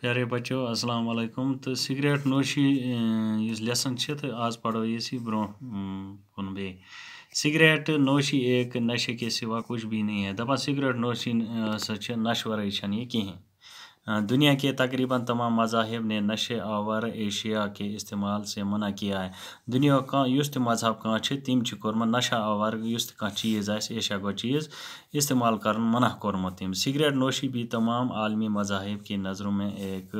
پیارے بچو السلام علیکم تو سگریٹ نوشی اس لیسن تو آج پڑھو یہ برو کن بے سگریٹ نوشی ایک نشے کے سوا کچھ بھی نہیں ہے دپا سگریٹ نوشی سچ نش ورائے یہ کہیں دنیا کے تقریباً تمام مذاہب نے نشے آور ایشیا کے استعمال سے منع کیا ہے دنیا کا اس مذہب کان تم کورمت نشہ آور اس چیز ایشیا گو چیز استعمال کرن منع کورمت تم سگریٹ نوشی بھی تمام عالمی مذاہب کی نظروں میں ایک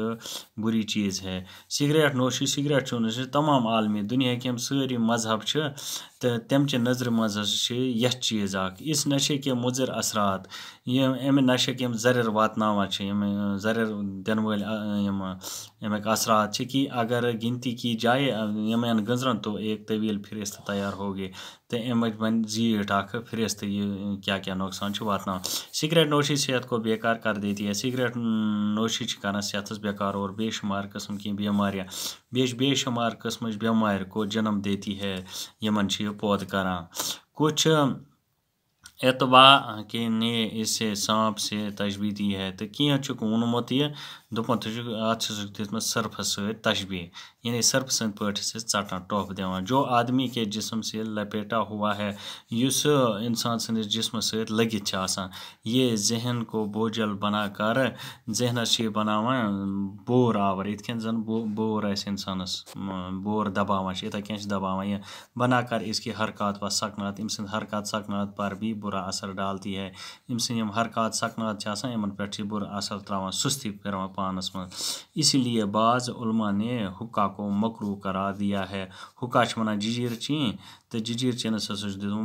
بری چیز ہے سگریٹ نوشی سگریٹ چونس تمام عالمی دنیا کے ساری مذہب تو تم چہ نظر مز یھ چیز اس نشے کے مضر اثرات ام نشے کے زرر واتناوان زرر دن ول امیک اثرات کہ اگر گنتی کی جائے یمن گنزرن تو ایک طویل فہرست تیار ہوگی تو امچ بن زیٹ فہرست یہ کیا نقصان واتنا سگریٹ نوشی صحت کو بیکار کر دیتی ہے سگریٹ نوشی کرنا صحت بیکار اور بے شمار قسم کی بیماریاں بے شمار قسم بیمار کو جنم دیتی ہے یمن پود کران کچھ اتباع کے نے اسے سانپ سے تشبیح دی ہے تو کی ونمت یہ دپن ات سرفس ست تشبیح یعنی سرف سند پہ ٹٹان ٹوپ دیوان جو آدمی کے جسم سے لپیٹا ہوا ہے اس انسان سندس جسم ست لگت یہ ذہن کو بوجھل بنا کر ذہنس بناوان بور آور ات کن زن بور انسانس بور دباوان اتھے کن دباوان یہ بنا کر اس کی حرکات و سکنات ام سند حرکات سکنات پر بھی برا اثر ڈالتی ہے ام سند حرکات سکنات ان پہ برا اثر تراوان سستی کران پانس من اسی لیے بعض علماء نے حقہ کو مکروہ قرار دیا ہے حقہ ونان ججیر چین تو ججیر چینس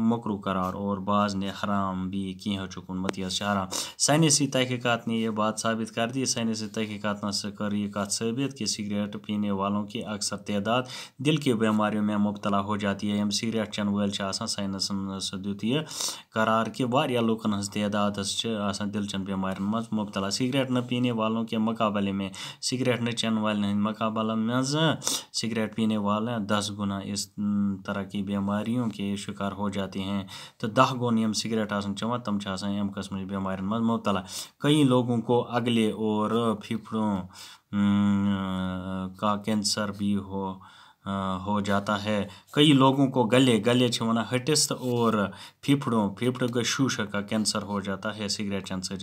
مکروہ قرار اور بعض نے حرام بھی کی اونمت یہ حرام سائنسی تحقیقات نے یہ بات ثابت کر دی سائنسی تحقیقات نے کر یہ بات ثابت کہ سگریٹ پینے والوں کی اکثر تعداد دل کی بیماریوں میں مبتلا ہو جاتی ہے یم سگریٹ چن ول سائنس دیت یہ قرار کہ واریاہ لوکن ہز تعداد دل چن بیمارین مز مبتلا سگریٹ نہ پینے والوں کے مقابلے میں سگریٹ نہ چن والن مقابلہ مز سگریٹ پینے والے 10 گنا اس طرح کی بیماریوں کے شکار ہو جاتے ہیں تو 10 گون یم سگریٹ چوان تم ام قسم بیمارین مز مبتلا کئی لوگوں کو اگلے اور پھیپھڑوں کا کینسر بھی ہو جاتا ہے کئی لوگوں کو گلے ونان ہٹس اور پھیپھڑوں کے شوشہ کا کینسر ہو جاتا ہے سگریٹ چن سے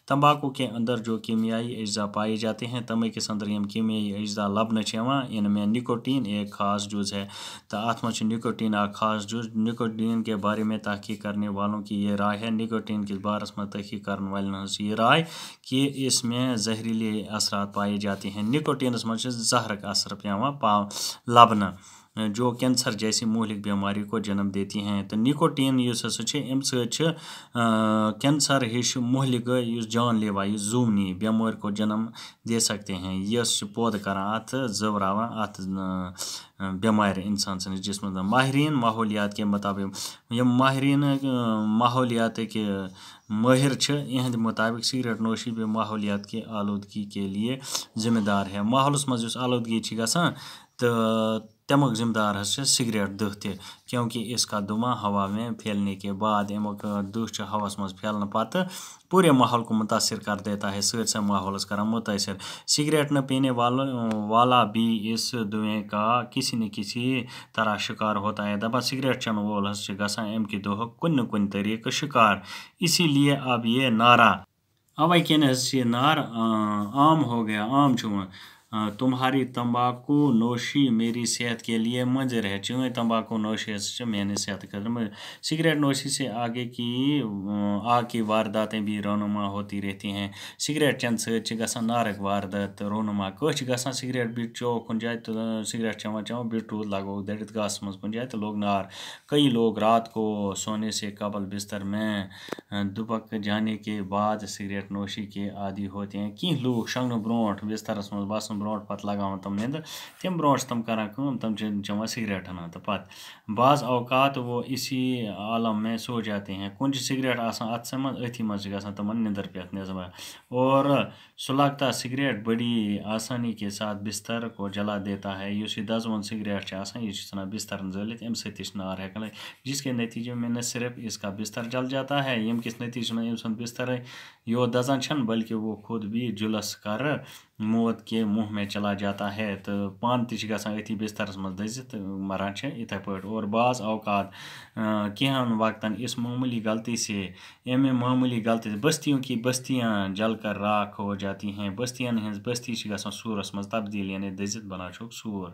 تمباکو کے اندر جو کیمیائی اجزاء پائے جاتے ہیں تمباکو کے اندر یم کیمیائی اجزاء لبنہ ان میں نکوٹین ایک خاص جز ہے تو ات مجھ نکوٹین ایک خاص جز نکوٹین کے بارے میں تحقیق کرنے والوں کی یہ رائے ہے نکوٹین کے بارے میں تحقیق کرنے والوں کی یہ رائے کہ اس میں زہریلے اثرات پائے جاتے ہیں نکوٹینس مجھ زہرک اثر پیوان لبنہ جو کینسر جیسی مہلک بیماری کو جنم دیتی ہیں تو نکوٹین اس ام کینسر ہش مہلک جان لیوا زومنی بیمار کو جنم دے سکتے ہیں یہ پود کران ات زوراوان ات بیمار انسان سندس جسم ماہرین ماحولیات کے مطابق یہ ماہرین ماحولیات کے ماہر اہند مطابق سگریٹ نوشی بھی ماحولیات کے آلودگی کے لیے ذمہ دار ہے ماحولس مز آلودگی گژھان تو تمیک ذمہ دار سگریٹ دہ کیونکہ اس کا دھواں ہوا میں پھیلنے کے بعد امیک دہ ہوس مز پھیلنے پتہ پورے ماحول کو متاثر کر دیتا ہے ست ماحولس کران متاثر سگریٹ نہ پینے والا بھی اس دھویں کا کسی نہ کسی طرح شکار ہوتا ہے دپا سگریٹ چن وول گژھان ام کہ دہ کن نہ کن طریقہ شکار اسی لیے اب یہ نعرہ اوے کن یہ نعرہ عام ہو گیا عام تمہاری تمباکو نوشی میری صحت کے لیے مضر ہے چین تمباکو نوشی میری صحت خاطر سگریٹ نوشی سے آگ کی وارداتیں بھی رونما ہوتی رہتی ہیں سگریٹ چن ست گژھان نارک واردات رونما کچھ گژھان سگریٹ بیٹ چوک کن جائے تو سگریٹ چوان بیٹ ٹوت لگو دڑت گاس مز کن جائے تو لوگ نار کئی لوگ رات کو سونے سے قبل بستر میں دبک جانے کے بعد سگریٹ نوشی کے عادی ہوتے ہیں کی لوگ شنگن برونٹ بسترس مز بسن برونٹ پتہ لگاوان تم نیندر تم برونٹ تم کران تم چوان سگریٹ تو پتہ بعض اوقات وہ اسی عالم میں سو جاتے ہیں کنج سگریٹ آسان اتھ مز اتھی مز گژھان تمن نیندر پیت نظم اور سلگتا سگریٹ بڑی آسانی کے ساتھ بستر کو جلا دیتا ہے اس دزون سگریٹ یہ ثنا بستر زلت ام ست نار ہیکان جس کے نتیجے میں نہ صرف اس کا بستر جل جاتا ہے یم ییٚمہِ کِس نٔتیٖجَس منٛز أمۍ سُنٛد بسترٕے یوت دَزان چھَنہٕ بلکہِ وہ خود بھی جُلس کر موت کے منہ میں چلا جاتا ہے تہٕ پانہٕ تہِ چھِ گژھان أتھی بسترس منٛز دٔزِتھ تہٕ مران چھِ یِتھَے پٲٹھۍ اور بعض اوقات کینٛہَن وقتن اس معمولی غلطی سے اَمہِ معموٗلی غلطی سے بستیوں کی بستیاں جل کر راکھ ہو جاتی ہیں بستیَن ہٕنٛز بستی چھِ گژھان سوٗرَس منٛز تبدیٖل یعنی دٔزِتھ بنان چھُکھ سوٗر